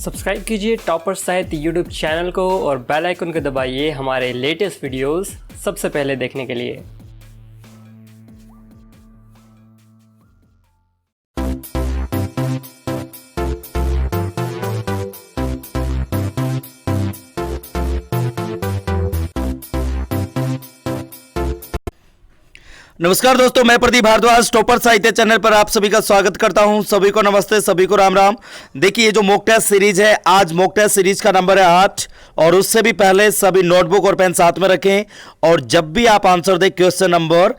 Subscribe कीजिए topper साहित्य YouTube channel को और बेल आइकन को दबाइए हमारे लेटेस्ट वीडियोस सबसे पहले देखने के लिए। नमस्कार दोस्तों, मैं प्रदीप भारद्वाज टॉपर साहित्य चैनल पर आप सभी का स्वागत करता हूं। सभी को नमस्ते, सभी को राम राम। देखिए, ये जो मॉक टेस्ट सीरीज है, आज मॉक टेस्ट सीरीज का नंबर है 8 और उससे भी पहले सभी नोटबुक और पेन साथ में रखें और जब भी आप आंसर दें क्वेश्चन नंबर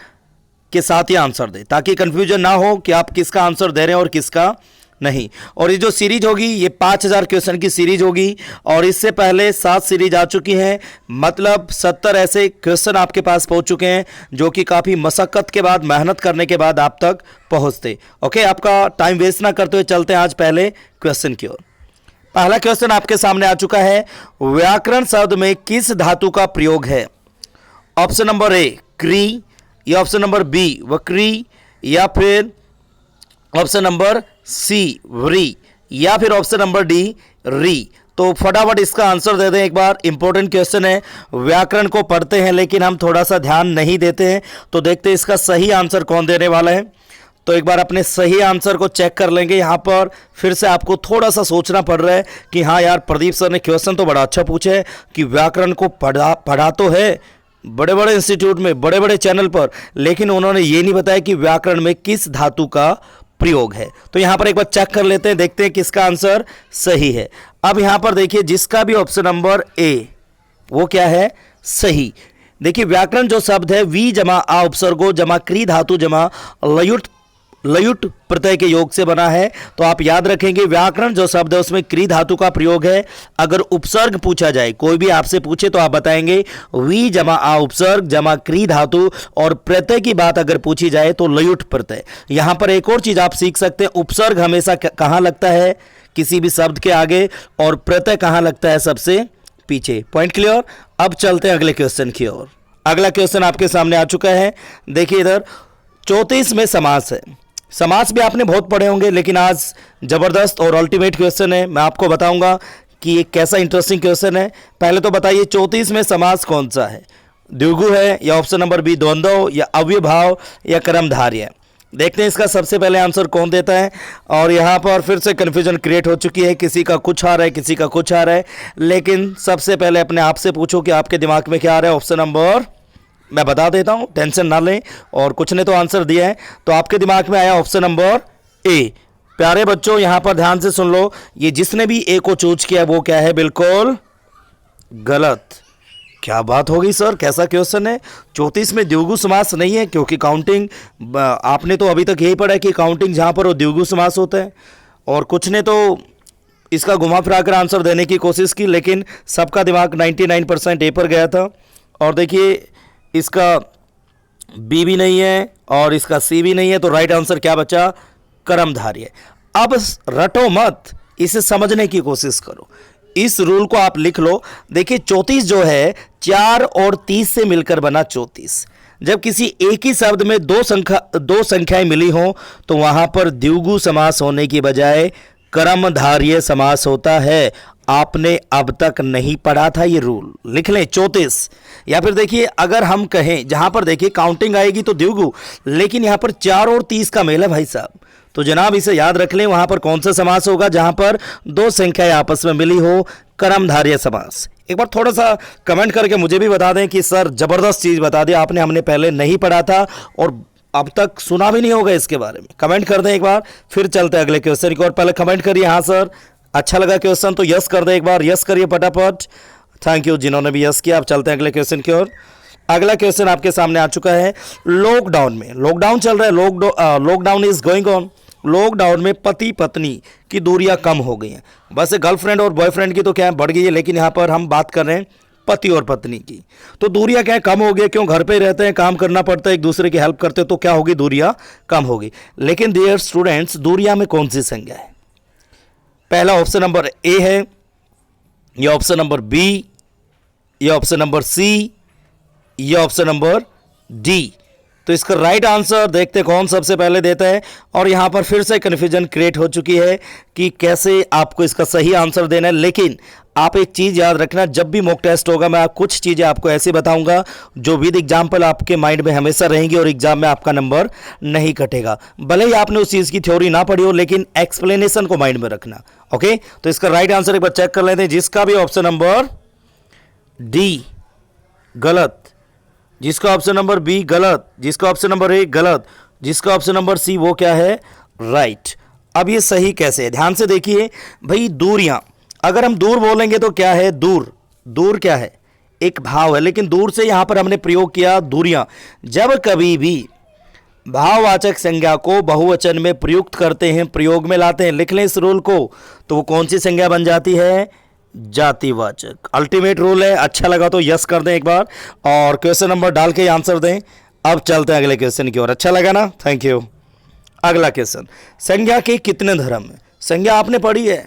के साथ ही आंसर दें ताकि कंफ्यूजन ना हो कि आप किसका आंसर दे रहे हैं और किसका नहीं। और ये जो सीरीज होगी ये 5000 क्वेश्चन की सीरीज होगी और इससे पहले 7 सीरीज आ चुकी हैं, मतलब 70 ऐसे क्वेश्चन आपके पास पहुंच चुके हैं जो कि काफ़ी मशक्कत के बाद, मेहनत करने के बाद आप तक पहुंचते। ओके, आपका टाइम वेस्ट ना करते हुए चलते हैं आज पहले क्वेश्चन की ओर। पहला क्वेश्चन आपके सामने आ चुका है, व्याकरण शब्द में किस धातु का प्रयोग है? ऑप्शन नंबर ए क्री, या ऑप्शन नंबर बी वक्री, या फिर ऑप्शन नंबर सी व्री, या फिर ऑप्शन नंबर डी री। तो फटाफट इसका आंसर दे दें एक बार। इंपॉर्टेंट क्वेश्चन है, व्याकरण को पढ़ते हैं लेकिन हम थोड़ा सा ध्यान नहीं देते हैं, तो देखते हैं इसका सही आंसर कौन देने वाला है। तो एक बार अपने सही आंसर को चेक कर लेंगे। यहाँ पर फिर से आपको थोड़ा सा सोचना पड़ रहा है कि हाँ यार, प्रदीप सर ने क्वेश्चन तो बड़ा अच्छा पूछा है कि व्याकरण को पढ़ा तो है बड़े बड़े इंस्टीट्यूट में, बड़े बड़े चैनल पर, लेकिन उन्होंने ये नहीं बताया कि व्याकरण में किस धातु का प्रयोग है। तो यहां पर एक बार चेक कर लेते हैं, देखते हैं किसका आंसर सही है। अब यहां पर देखिए, जिसका भी ऑप्शन नंबर ए वो क्या है सही। देखिए, व्याकरण जो शब्द है वी जमा आ उपसर्गो जमा क्री धातु जमा लयुट प्रत्यय के योग से बना है। तो आप याद रखेंगे, व्याकरण जो शब्द है उसमें क्री धातु का प्रयोग है। अगर उपसर्ग पूछा जाए, कोई भी आपसे पूछे तो आप बताएंगे वी जमा आ उपसर्ग जमा क्री धातु, और प्रत्यय की बात अगर पूछी जाए तो लयुट प्रत्यय। यहां पर एक और चीज आप सीख सकते हैं, उपसर्ग हमेशा कहां लगता है? किसी भी शब्द के आगे, और प्रत्यय कहां लगता है? सबसे पीछे। Point clear? अब चलते हैं अगले क्वेश्चन की ओर। अगला क्वेश्चन आपके सामने आ चुका है। देखिए इधर 34 में समास है। समास भी आपने बहुत पढ़े होंगे, लेकिन आज जबरदस्त और अल्टीमेट क्वेश्चन है। मैं आपको बताऊंगा कि ये कैसा इंटरेस्टिंग क्वेश्चन है। पहले तो बताइए 34 में समास कौन सा है? द्विगु है, या ऑप्शन नंबर बी द्वंद्व, या अव्ययभाव, या कर्मधारय? देखते हैं इसका सबसे पहले आंसर कौन देता है। और यहाँ पर फिर से कन्फ्यूजन क्रिएट हो चुकी है, किसी का कुछ आ रहा है, किसी का कुछ आ रहा है। लेकिन सबसे पहले अपने आप से पूछो कि आपके दिमाग में क्या आ रहा है। ऑप्शन नंबर मैं बता देता हूं, टेंशन ना लें। और कुछ ने तो आंसर दिया है, तो आपके दिमाग में आया ऑप्शन नंबर ए। प्यारे बच्चों, यहां पर ध्यान से सुन लो, ये जिसने भी ए को चूज किया वो क्या है? बिल्कुल गलत। क्या बात होगी सर, कैसा क्वेश्चन है? 34 में द्विगु समास नहीं है, क्योंकि काउंटिंग आपने तो अभी तक यही पढ़ा है कि काउंटिंग जहां पर वो द्विगु समास होता है। और कुछ ने तो इसका घुमा फिरा कर आंसर देने की कोशिश की, लेकिन सबका दिमाग 99% ए पर गया था। और देखिए, इसका बी भी नहीं है और इसका सी भी नहीं है, तो राइट आंसर क्या बचा? कर्मधारय। अब रटो मत, इसे समझने की कोशिश करो। इस रूल को आप लिख लो। देखिए, 34 जो है 4 और 30 से मिलकर बना 34। जब किसी एक ही शब्द में दो संख्याएं मिली हो तो वहां पर द्विगु समास होने की बजाय कर्मधारय समास होता है। आपने अब तक नहीं पढ़ा था ये रूल, लिख लें 34। या फिर देखिए, अगर हम कहें, जहां पर देखिए काउंटिंग आएगी तो द्विगु, लेकिन यहां पर 4 और 30 का मेल है भाई साहब, तो जनाब इसे याद रख लें। वहां पर कौन सा समास होगा? जहां पर दो संख्याएं आपस में मिली हो, कर्मधारय समास। एक बार थोड़ा सा कमेंट करके मुझे भी बता दें कि सर जबरदस्त चीज बता दी आपने, हमने पहले नहीं पढ़ा था और अब तक सुना भी नहीं होगा इसके बारे में। कमेंट कर दें एक बार, फिर चलते हैं अगले क्वेश्चन की ओर। पहले कमेंट करिए हाँ सर अच्छा लगा क्वेश्चन तो यस कर दे, एक बार यस करिए फटाफट। थैंक यू जिन्होंने भी यस किया। अब चलते हैं अगले क्वेश्चन की ओर। अगला क्वेश्चन आपके सामने आ चुका है। लॉकडाउन में, लॉकडाउन चल रहा है, lockdown is going on. Lockdown में पति पत्नी की दूरियां कम हो गई हैं। वैसे गर्लफ्रेंड और बॉयफ्रेंड की तो क्या है, बढ़ गई है, लेकिन यहाँ पर हम बात कर रहे हैं पति और पत्नी की। तो दूरियां क्या है, कम हो गई। क्यों? घर पे रहते हैं, काम करना पड़ता है, एक दूसरे की हेल्प करते हैं, तो क्या होगी? दूरियां कम होगी। लेकिन डियर स्टूडेंट्स, दूरियां में कौन सी संज्ञा है? पहला ऑप्शन नंबर ए है, या ऑप्शन नंबर बी, या ऑप्शन नंबर सी, या ऑप्शन नंबर डी। तो इसका राइट आंसर देखते कौन सबसे पहले देता है। और यहाँ पर फिर से कन्फ्यूजन क्रिएट हो चुकी है कि कैसे आपको इसका सही आंसर देना है। लेकिन आप एक चीज़ याद रखना, जब भी मॉक टेस्ट होगा मैं कुछ चीज़ें आपको ऐसे बताऊंगा जो विद एग्जाम्पल आपके माइंड में हमेशा रहेंगी और एग्जाम में आपका नंबर नहीं कटेगा। भले ही आपने उस चीज़ की थ्योरी ना पढ़ी हो, लेकिन एक्सप्लेनेशन को माइंड में रखना। ओके, तो इसका राइट आंसर एक बार चेक कर लेते हैं, जिसका भी ऑप्शन नंबर डी गलत, जिसका ऑप्शन नंबर बी गलत, जिसका ऑप्शन नंबर ए गलत, जिसका ऑप्शन नंबर सी वो क्या है, राइट। अब ये सही कैसे है, ध्यान से देखिए भाई। दूरियां, अगर हम दूर बोलेंगे तो क्या है, दूर, दूर क्या है, एक भाव है, लेकिन दूर से यहां पर हमने प्रयोग किया दूरियां। जब कभी भी भाववाचक संज्ञा को बहुवचन में प्रयुक्त करते हैं, प्रयोग में लाते हैं, लिख लें इस रूल को, तो वो कौन सी संज्ञा बन जाती है, जातिवाचक। अल्टीमेट रूल है। अच्छा लगा तो यस कर दें एक बार और क्वेश्चन नंबर डाल के आंसर दें। अब चलते हैं अगले क्वेश्चन की ओर। अच्छा लगा ना, थैंक यू। अगला क्वेश्चन, संज्ञा के कितने धर्म हैं। संज्ञा आपने पढ़ी है,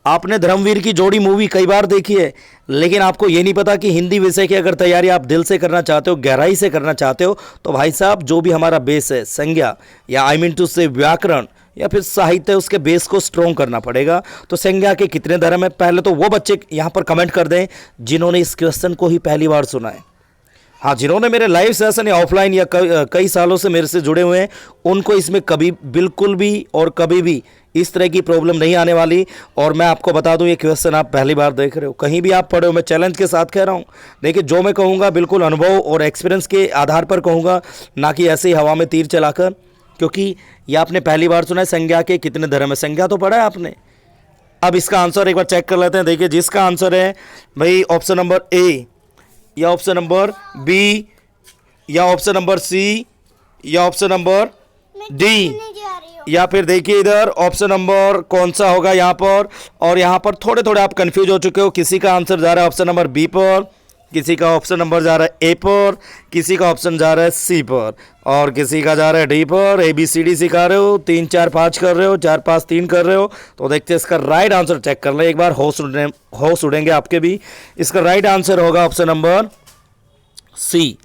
आपने धर्मवीर की जोड़ी मूवी कई बार देखी है, लेकिन आपको ये नहीं पता कि हिंदी विषय की अगर तैयारी आप दिल से करना चाहते हो, गहराई से करना चाहते हो, तो भाई साहब जो भी हमारा बेस है संज्ञा, या आई मीन टू से व्याकरण या फिर साहित्य, उसके बेस को स्ट्रॉन्ग करना पड़ेगा। तो संज्ञा के कितने धर्म है, पहले तो वो बच्चे यहाँ पर कमेंट कर दें जिन्होंने इस क्वेश्चन को ही पहली बार सुना है। हाँ, जिन्होंने मेरे लाइव सेशन या ऑफलाइन या कई सालों से मेरे से जुड़े हुए हैं, उनको इसमें कभी बिल्कुल भी और कभी भी इस तरह की प्रॉब्लम नहीं आने वाली। और मैं आपको बता दूं, ये क्वेश्चन आप पहली बार देख रहे हो, कहीं भी आप पढ़े हो, मैं चैलेंज के साथ कह रहा हूं। देखिए, जो मैं कहूँगा बिल्कुल अनुभव और एक्सपीरियंस के आधार पर कहूँगा, ना कि ऐसे ही हवा में तीर चलाकर, क्योंकि ये आपने पहली बार सुना है संज्ञा के कितने धर्म है। संज्ञा तो पढ़ा है आपने। अब इसका आंसर एक बार चेक कर लेते हैं। देखिए, जिसका आंसर है भाई ऑप्शन नंबर ए, या ऑप्शन नंबर बी, या ऑप्शन नंबर सी, या ऑप्शन नंबर डी, या फिर देखिए इधर ऑप्शन नंबर कौन सा होगा यहाँ पर। और यहाँ पर थोड़े थोड़े आप कंफ्यूज हो चुके हो। किसी का आंसर जा रहा है ऑप्शन नंबर बी पर, किसी का ऑप्शन नंबर जा रहा है ए पर, किसी का ऑप्शन जा रहा है सी पर, और किसी का जा रहा है डी पर। ए बी सी डी सिखा रहे हो, 3 4 5 कर रहे हो, 4 5 3 कर रहे हो। तो देखते हैं इसका राइट आंसर चेक कर ले एक बार, होश उड़ेंगे आपके भी। इसका राइट आंसर होगा ऑप्शन नंबर सी।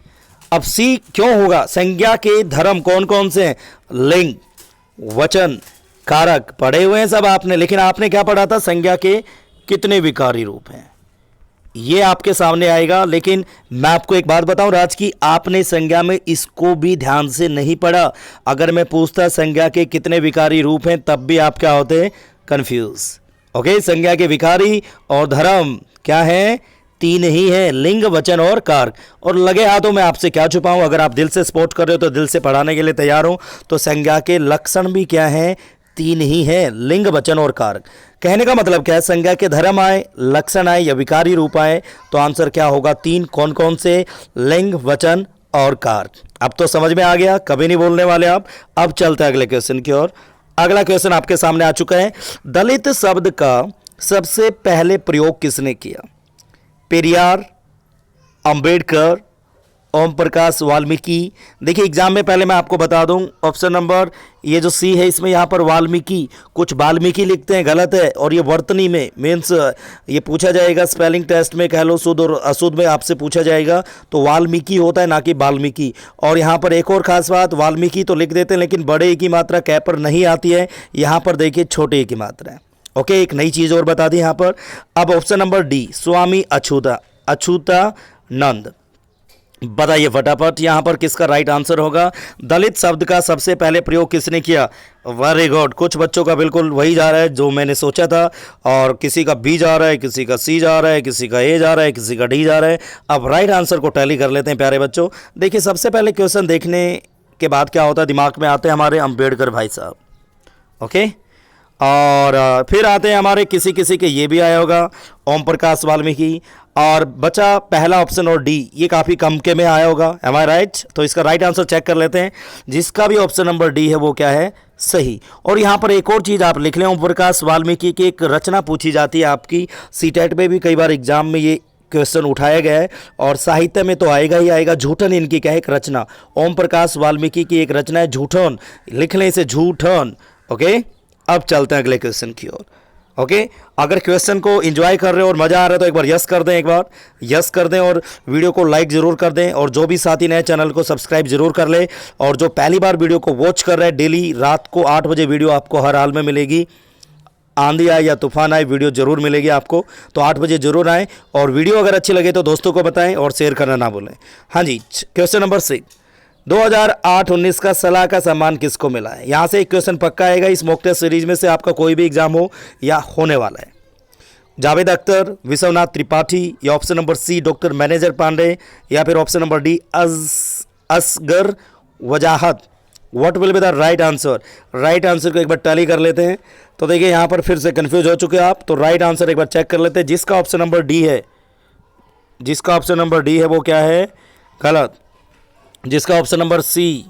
अब सी क्यों होगा, संज्ञा के धर्म कौन कौन से हैं, लिंग, वचन, कारक पढ़े हुए हैं सब आपने, लेकिन आपने क्या पढ़ा था, संज्ञा के कितने विकारी रूप हैं, ये आपके सामने आएगा। लेकिन मैं आपको एक बात बताऊं राज की, आपने संज्ञा में इसको भी ध्यान से नहीं पढ़ा। अगर मैं पूछता संज्ञा के कितने विकारी रूप हैं, तब भी आप क्या होते, कंफ्यूज। ओके, संज्ञा के विकारी और धर्म क्या है, 3 ही है, लिंग, वचन और कारक। और लगे हाथों में आपसे क्या छुपाऊं, अगर आप दिल से सपोर्ट कर रहे हो तो दिल से पढ़ाने के लिए तैयार हो। तो संज्ञा के लक्षण भी क्या है, 3 ही है, लिंग, वचन और कारक। कहने का मतलब क्या है, संज्ञा के धर्म आए, लक्षण आए या विकारी रूप आए, तो आंसर क्या होगा, 3। कौन कौन से, लिंग, वचन और कारक। अब तो समझ में आ गया, कभी नहीं बोलने वाले आप। अब चलते हैं अगले क्वेश्चन की ओर। अगला क्वेश्चन आपके सामने आ चुका है। दलित शब्द का सबसे पहले प्रयोग किसने किया, पेरियार, अंबेडकर, ओम प्रकाश वाल्मीकि। देखिए, एग्जाम में पहले मैं आपको बता दूं, ऑप्शन नंबर ये जो सी है, इसमें यहाँ पर वाल्मीकि, कुछ वाल्मीकि लिखते हैं, गलत है। और ये वर्तनी में मीन्स ये पूछा जाएगा, स्पेलिंग टेस्ट में कह लो, शुद्ध और अशुद्ध में आपसे पूछा जाएगा, तो वाल्मीकि होता है, ना कि वाल्मीकि। और यहाँ पर एक और खास बात, वाल्मीकि तो लिख देते हैं, लेकिन बड़े की मात्रा कै पर नहीं आती है, यहाँ पर देखिए छोटे की मात्रा है। ओके, एक नई चीज़ और बता दी यहाँ पर। अब ऑप्शन नंबर डी, स्वामी अच्युतानंद। बताइए फटाफट यहाँ पर किसका राइट आंसर होगा। दलित शब्द का सबसे पहले प्रयोग किसने किया, वेरी गुड। कुछ बच्चों का बिल्कुल वही जा रहा है जो मैंने सोचा था, और किसी का बी जा रहा है, किसी का सी जा रहा है, किसी का ए जा रहा है, किसी का डी जा रहा है। अब राइट आंसर को टैली कर लेते हैं प्यारे बच्चों। देखिए, सबसे पहले क्वेश्चन देखने के बाद क्या होता है, दिमाग में आते हैं हमारे अंबेडकर भाई साहब। ओके, और फिर आते हैं हमारे किसी किसी के ये भी आया होगा, ओम प्रकाश वाल्मीकि। और बचा पहला ऑप्शन और डी, ये काफ़ी कम के में आया होगा, एम आई राइट। तो इसका राइट आंसर चेक कर लेते हैं। जिसका भी ऑप्शन नंबर डी है वो क्या है, सही। और यहाँ पर एक और चीज़ आप लिख लें, ओम प्रकाश वाल्मीकि की एक रचना पूछी जाती है आपकी सीटेट में भी, कई बार एग्जाम में ये क्वेश्चन उठाया गया है, और साहित्य में तो आएगा ही आएगा। झूठन इनकी क्या है, एक रचना, ओम प्रकाश वाल्मीकि की एक रचना है झूठन, लिख लें इसे झूठन। ओके, अब चलते हैं अगले क्वेश्चन की ओर। ओके अगर क्वेश्चन को एंजॉय कर रहे हो और मज़ा आ रहा है तो एक बार यस कर दें, एक बार यस कर दें और वीडियो को लाइक ज़रूर कर दें। और जो भी साथी नए चैनल को सब्सक्राइब जरूर कर ले। और जो पहली बार वीडियो को वॉच कर रहे हैं, डेली रात को 8 बजे वीडियो आपको हर हाल में मिलेगी। आंधी आए या तूफान आए वीडियो जरूर मिलेगी आपको, तो 8 बजे जरूर आएँ। और वीडियो अगर अच्छी लगे तो दोस्तों को बताएं और शेयर करना ना भूलें। हाँ जी, क्वेश्चन नंबर 6, 2008-19 का सलाह का सम्मान किसको मिला है? यहाँ से एक क्वेश्चन पक्का आएगा इस मॉक टेस्ट सीरीज में से, आपका कोई भी एग्जाम हो या होने वाला है। जावेद अख्तर, विश्वनाथ त्रिपाठी, या option number C doctor Manager Pandey, या फिर option number D Asghar Wajahat. What will be the right answer? Right answer को एक बार टैली कर लेते हैं। तो देखिए यहाँ पर फिर से कंफ्यूज हो चुके हैं आप, तो राइट आंसर एक बार चेक कर लेते हैं। जिसका ऑप्शन नंबर डी है, जिसका ऑप्शन नंबर डी है वो क्या है? गलत। जिसका ऑप्शन नंबर सी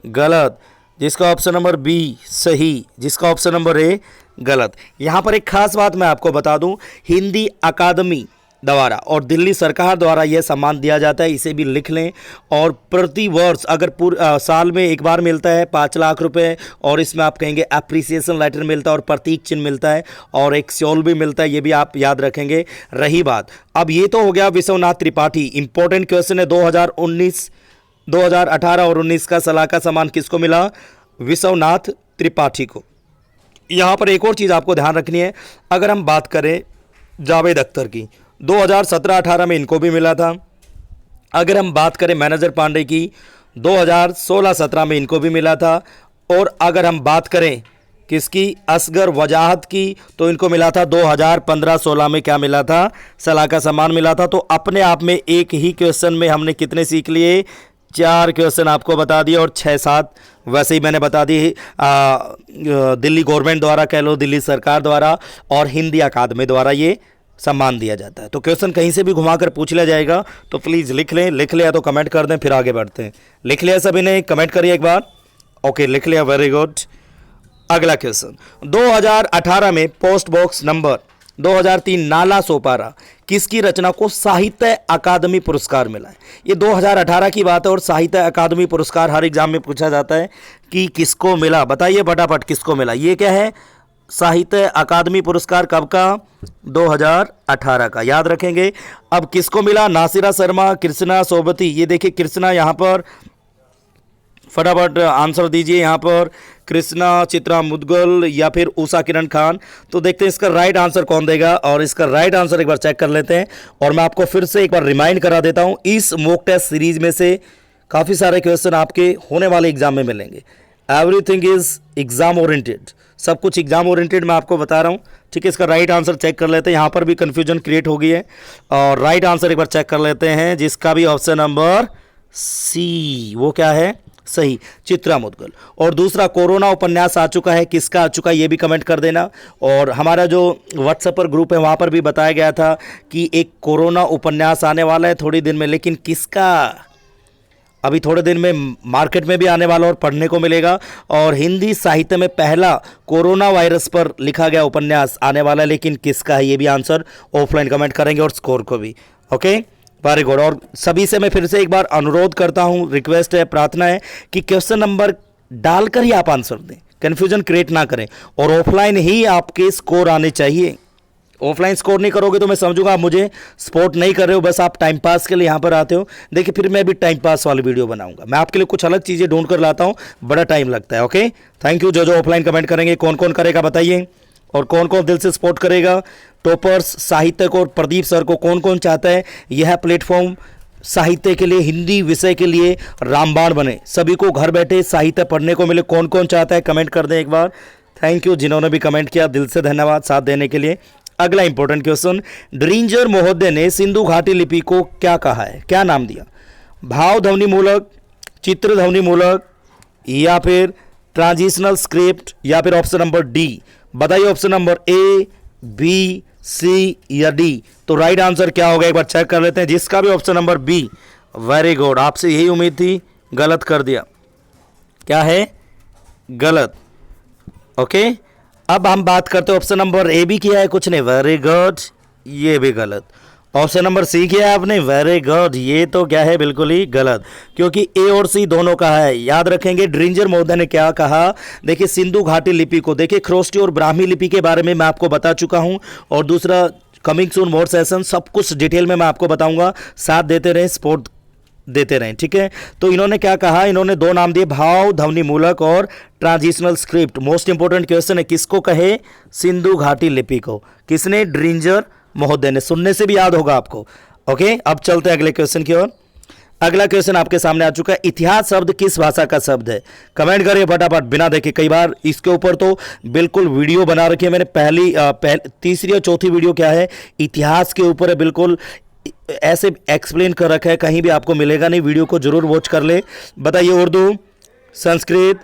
गलत। जिसका ऑप्शन नंबर बी सही। जिसका ऑप्शन नंबर ए गलत। यहाँ पर एक खास बात मैं आपको बता दूं, हिंदी अकादमी द्वारा और दिल्ली सरकार द्वारा यह सम्मान दिया जाता है, इसे भी लिख लें। और प्रति वर्ष अगर साल में एक बार मिलता है 5 लाख रुपए, और इसमें आप कहेंगे अप्रिसिएशन लेटर मिलता है और प्रतीक चिन्ह मिलता है और एक शॉल भी मिलता है, ये भी आप याद रखेंगे। रही बात, अब ये तो हो गया विश्वनाथ त्रिपाठी। इंपॉर्टेंट क्वेश्चन है, 2018 और 19 का सलाह का सम्मान किसको मिला? विश्वनाथ त्रिपाठी को। यहाँ पर एक और चीज़ आपको ध्यान रखनी है, अगर हम बात करें जावेद अख्तर की, 2017-18 में इनको भी मिला था। अगर हम बात करें मैनेजर पांडे की, 2016-17 में इनको भी मिला था। और अगर हम बात करें किसकी, असगर वजाहत की, तो इनको मिला था 2015-16 में। क्या मिला था? सलाह का सम्मान मिला था। तो अपने आप में एक ही क्वेश्चन में हमने कितने सीख लिए? 4 क्वेश्चन आपको बता दिए और 6-7 वैसे ही मैंने बता दी दिल्ली गवर्नमेंट द्वारा, कह लो दिल्ली सरकार द्वारा और हिंदी अकादमी द्वारा ये सम्मान दिया जाता है। तो क्वेश्चन कहीं से भी घुमाकर पूछ लिया जाएगा तो प्लीज़ लिख लें। लिख लिया तो कमेंट कर दें, फिर आगे बढ़ते हैं। लिख लिया सभी ने? कमेंट करिए एक बार। ओके, लिख लिया, वेरी गुड। अगला क्वेश्चन, 2018 में post box number 2003 Nala Sopara किसकी रचना को साहित्य अकादमी पुरस्कार मिला है? ये 2018 की बात है और साहित्य अकादमी पुरस्कार हर एग्जाम में पूछा जाता है कि किसको मिला। बताइए फटाफट किसको मिला। ये क्या है? साहित्य अकादमी पुरस्कार कब का? 2018 का, याद रखेंगे। अब किसको मिला? नासिरा शर्मा, कृष्णा सोबती। ये देखिए कृष्णा, यहाँ पर फटाफट आंसर दीजिए। यहाँ पर कृष्णा, चित्रा मुदगल या फिर उषा किरण खान। तो देखते हैं इसका राइट आंसर कौन देगा, और इसका राइट आंसर एक बार चेक कर लेते हैं। और मैं आपको फिर से एक बार रिमाइंड करा देता हूँ, इस मॉक टेस्ट सीरीज में से काफ़ी सारे क्वेश्चन आपके होने वाले एग्जाम में मिलेंगे। एवरीथिंग इज एग्जाम ओरिएंटेड, सब कुछ एग्जाम ओरिएंटेड मैं आपको बता रहा हूँ। ठीक है, इसका राइट आंसर चेक कर लेते हैं। यहाँ पर भी कन्फ्यूजन क्रिएट हो गई है, और राइट आंसर एक बार चेक कर लेते हैं, जिसका भी ऑप्शन नंबर सी, वो क्या है? सही, चित्रा मुदगल। और दूसरा कोरोना उपन्यास आ चुका है, किसका आ चुका है ये भी कमेंट कर देना। और हमारा जो व्हाट्सएप पर ग्रुप है वहाँ पर भी बताया गया था कि एक कोरोना उपन्यास आने वाला है थोड़ी दिन में, लेकिन किसका? अभी थोड़े दिन में मार्केट में भी आने वाला और पढ़ने को मिलेगा। और हिंदी साहित्य में पहला कोरोना वायरस पर लिखा गया उपन्यास आने वाला है, लेकिन किसका है ये भी आंसर ऑफलाइन कमेंट करेंगे, और स्कोर को भी। Okay, very good. और सभी से मैं फिर से एक बार अनुरोध करता हूं, रिक्वेस्ट है, प्रार्थना है कि क्वेश्चन नंबर डालकर ही आप आंसर दें, कन्फ्यूजन क्रिएट ना करें। और ऑफलाइन ही आपके स्कोर आने चाहिए। ऑफलाइन स्कोर नहीं करोगे तो मैं समझूंगा आप मुझे सपोर्ट नहीं कर रहे हो, बस आप टाइम पास के लिए यहाँ पर आते हो। देखिए फिर मैं भी टाइम पास वाली वीडियो बनाऊंगा, मैं आपके लिए कुछ अलग चीज़ें ढूंढ कर लाता हूँ, बड़ा टाइम लगता है। Okay, thank you. जो ऑफलाइन कमेंट करेंगे, कौन कौन करेगा बताइए, और कौन कौन दिल से सपोर्ट करेगा टॉपर्स साहित्य को और प्रदीप सर को, कौन कौन चाहता है यह प्लेटफॉर्म साहित्य के लिए, हिंदी विषय के लिए रामबाण बने, सभी को घर बैठे साहित्य पढ़ने को मिले। कौन कौन चाहता है कमेंट कर दें एक बार। थैंक यू जिन्होंने भी कमेंट किया, दिल से धन्यवाद साथ देने के लिए। अगला इंपॉर्टेंट क्वेश्चन, ड्रिंजर महोदय ने सिंधु घाटी लिपि को क्या कहा है, क्या नाम दिया? भाव ध्वनि मूलक, चित्र ध्वनि मूलक, या फिर ट्रांजिशनल स्क्रिप्ट, या फिर ऑप्शन नंबर डी। बताइए ऑप्शन नंबर ए, बी, सी या डी। तो राइट आंसर क्या होगा एक बार चेक कर लेते हैं। जिसका भी option number B, very good, आपसे यही उम्मीद थी, गलत कर दिया। क्या है? गलत। ओके, अब हम बात करते हैं ऑप्शन नंबर ए भी किया है कुछ ने, वेरी गुड, ये भी गलत। ऑप्शन नंबर सी किया आपने, वेरी गुड। ये तो क्या है, बिल्कुल ही गलत, क्योंकि ए और सी दोनों का है। याद रखेंगे ड्रिंजर महोदय ने क्या कहा। देखिए सिंधु घाटी लिपि को, देखिए खरोष्टी और ब्राह्मी लिपि के बारे में मैं आपको बता चुका हूं, और दूसरा कमिंग सून मोर सेशन, सब कुछ डिटेल में मैं आपको बताऊंगा। साथ देते रहें, सपोर्ट देते रहें, ठीक है। तो इन्होंने क्या कहा, इन्होंने दो नाम दिए, भाव ध्वनि मूलक और transitional script. Most important question है, किसको कहे, सिंधु घाटी लिपि को। किसने, ड्रिंजर महोदय ने। सुनने से भी याद होगा आपको। ओके, अब चलते हैं अगले क्वेश्चन की ओर। अगला क्वेश्चन आपके सामने आ चुका है, इतिहास शब्द किस भाषा का शब्द है। कमेंट करिए फटाफट बिना देखे। कई बार इसके ऊपर तो बिल्कुल वीडियो बना रखी है मैंने, तीसरी और चौथी वीडियो क्या है, इतिहास के ऊपर है, बिल्कुल ऐसे एक्सप्लेन कर रखा है, कहीं भी आपको मिलेगा नहीं। वीडियो को जरूर वॉच कर ले। बताइए, उर्दू, संस्कृत,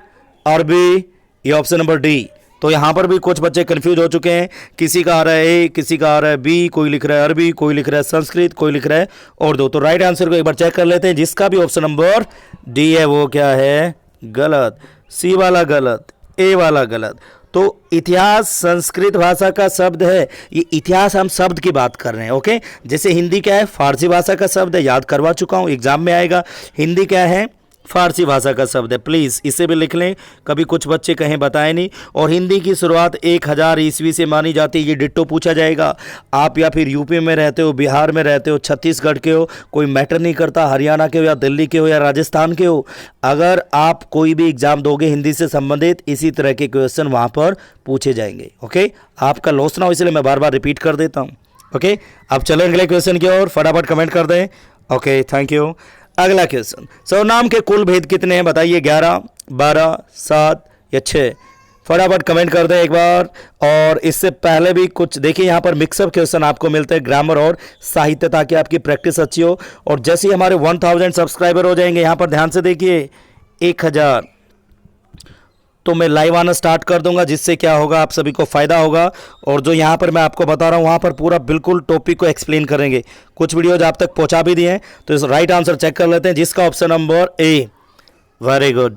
अरबी, ये ऑप्शन नंबर डी। तो यहाँ पर भी कुछ बच्चे कंफ्यूज हो चुके हैं, किसी का आ रहा है ए, किसी का आ रहा है बी, कोई लिख रहा है अरबी, कोई लिख रहा है संस्कृत, कोई लिख रहा है उर्दू। तो राइट आंसर को एक बार चेक कर लेते हैं। जिसका भी ऑप्शन नंबर डी है वो क्या है, गलत। सी वाला गलत, ए वाला गलत। तो इतिहास संस्कृत भाषा का शब्द है। ये इतिहास हम शब्द की बात कर रहे हैं। ओके, जैसे हिंदी क्या है, फारसी भाषा का शब्द है, याद करवा चुका हूँ, एग्जाम में आएगा। हिंदी क्या है, फारसी भाषा का शब्द है। प्लीज़ इसे भी लिख लें, कभी कुछ बच्चे कहें बताए नहीं। और हिंदी की शुरुआत 1000 ईस्वी से मानी जाती है। ये डिट्टो पूछा जाएगा। आप या फिर यूपी में रहते हो, बिहार में रहते हो, छत्तीसगढ़ के हो, कोई मैटर नहीं करता, हरियाणा के हो या दिल्ली के हो या राजस्थान के हो, अगर आप कोई भी एग्जाम दोगे हिंदी से संबंधित, इसी तरह के क्वेश्चन वहाँ पर पूछे जाएंगे। ओके, आपका लॉस ना हो इसलिए मैं बार बार रिपीट कर देता हूँ। ओके, अब चलें अगले क्वेश्चन की ओर, फटाफट कमेंट कर दें। Okay, thank you. अगला क्वेश्चन, सर्वनाम के कुल भेद कितने हैं बताइए, 11, 12, 7 या 6। फटाफट कमेंट कर दें एक बार। और इससे पहले भी कुछ देखिए, यहाँ पर मिक्सअप क्वेश्चन आपको मिलते हैं, ग्रामर और साहित्य, ताकि आपकी प्रैक्टिस अच्छी हो। और जैसे ही हमारे 1000 सब्सक्राइबर हो जाएंगे, यहाँ पर ध्यान से देखिए, 1000 तो मैं लाइव आना स्टार्ट कर दूंगा, जिससे क्या होगा, आप सभी को फायदा होगा। और जो यहाँ पर मैं आपको बता रहा हूँ, वहाँ पर पूरा बिल्कुल टॉपिक को एक्सप्लेन करेंगे। कुछ वीडियोज आप तक पहुँचा भी दिए हैं। तो इस राइट आंसर चेक कर लेते हैं। जिसका option number A, very good,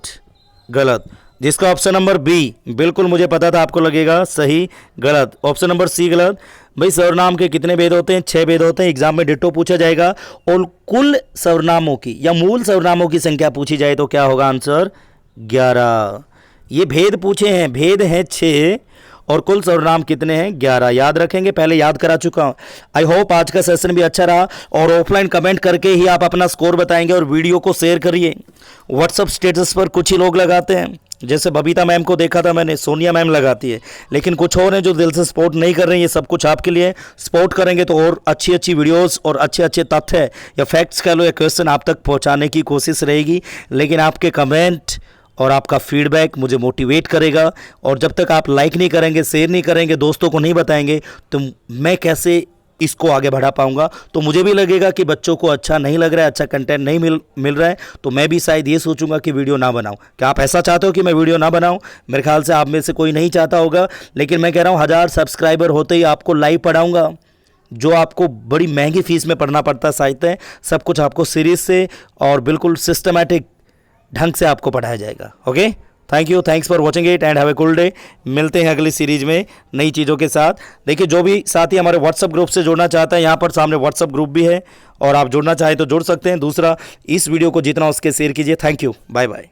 गलत। जिसका ऑप्शन नंबर बी, बिल्कुल मुझे पता था आपको लगेगा सही, गलत। ऑप्शन नंबर सी गलत। भाई सर्वनाम के कितने भेद होते हैं, 6 भेद होते हैं। एग्जाम में डिट्टो पूछा जाएगा। और कुल सर्वनामों की या मूल सर्वनामों की संख्या पूछी जाए तो क्या होगा आंसर, 11। ये भेद पूछे हैं, भेद हैं 6 और कुल सर्वनाम कितने हैं, 11। याद रखेंगे, पहले याद करा चुका हूं। आई होप आज का सेशन भी अच्छा रहा। और ऑफलाइन कमेंट करके ही आप अपना स्कोर बताएंगे। और वीडियो को शेयर करिए। व्हाट्सअप स्टेटस पर कुछ ही लोग लगाते हैं, जैसे बबीता मैम को देखा था मैंने, सोनिया मैम लगाती है, लेकिन कुछ और हैं जो दिल से सपोर्ट नहीं कर रहे हैं। ये सब कुछ आपके लिए, सपोर्ट करेंगे तो और अच्छी अच्छी वीडियोस और अच्छे अच्छे तथ्य या फैक्ट्स कह लो या क्वेश्चन आप तक पहुंचाने की कोशिश रहेगी। लेकिन आपके कमेंट और आपका फीडबैक मुझे मोटिवेट करेगा। और जब तक आप लाइक नहीं करेंगे, शेयर नहीं करेंगे, दोस्तों को नहीं बताएंगे, तो मैं कैसे इसको आगे बढ़ा पाऊंगा। तो मुझे भी लगेगा कि बच्चों को अच्छा नहीं लग रहा है, अच्छा कंटेंट नहीं मिल रहा है, तो मैं भी शायद ये सोचूंगा कि वीडियो ना बनाऊं। क्या आप ऐसा चाहते हो कि मैं वीडियो ना बनाऊं? मेरे ख्याल से आप में से कोई नहीं चाहता होगा। लेकिन मैं कह रहा हूं 1000 सब्सक्राइबर होते ही आपको लाइव पढ़ाऊंगा, जो आपको बड़ी महंगी फीस में पढ़ना पड़ता है साहित्य। सब कुछ आपको सीरीज से और बिल्कुल सिस्टमैटिक ढंग से आपको पढ़ाया जाएगा। Okay, thank you, thanks for watching it and have a cool day. मिलते हैं अगली सीरीज में नई चीज़ों के साथ। देखिए, जो भी साथी हमारे व्हाट्सअप ग्रुप से जुड़ना चाहते हैं, यहाँ पर सामने व्हाट्सअप ग्रुप भी है और आप जुड़ना चाहें तो जुड़ सकते हैं। दूसरा, इस वीडियो को जितना उसके शेयर कीजिए। Thank you, bye bye.